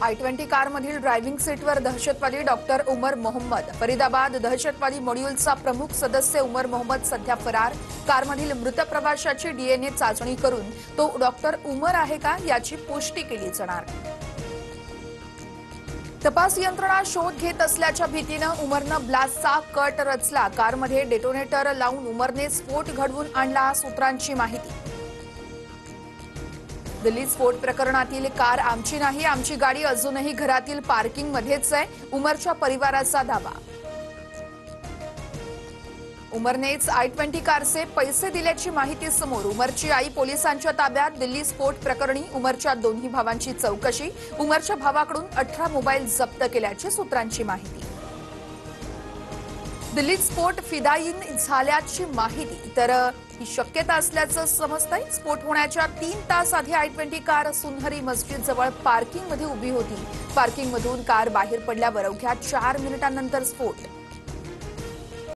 I-20 कारमधील driving सीटवर दहशतवादी डॉक्टर उमर मोहम्मद. फरीदाबाद दहशतवादी मॉड्यूलचा प्रमुख सदस्य उमर मोहम्मद सध्या फरार. कारमधील मृत प्रवाशाची डीएनए चाचणी करून तो डॉक्टर उमर आहे का याची पुष्टी केली जाणार. तपास यंत्रणा शोध घेत असल्याच्या भीतीनं उमरनं ब्लास्टचा कट रचला. कारमध्ये डेटोनेटर लावून उमरने स्फोट घडवून आणला, सूत्रांची माहिती. दिल्ली स्फोट प्रकरणातील कार आमची नाही, आमची गाडी अजूनही घरातील पार्किंगमध्येच आहे, उमरच्या परिवाराचा दावा. उमरनेच I-20 कारचे पैसे दिल्याची माहिती समोर. उमरची आई पोलिसांच्या ताब्यात. दिल्ली स्फोट प्रकरणी उमरच्या दोन्ही भावांची चौकशी. उमरच्या भावाकडून 18 मोबाईल जप्त केल्याची सूत्रांची माहिती. दिल्लीत स्फोट फिदाईन झाल्याची माहिती तर ही शक्यता असल्याचं समजतंय. स्फोट होण्याच्या 3 तास आधी I-20 कार सुनहरी मस्जिद जवळ पार्किंगमध्ये उभी होती. पार्किंगमधून कार बाहेर पडल्यावर अवघ्या 4 मिनिटांनंतर स्फोट.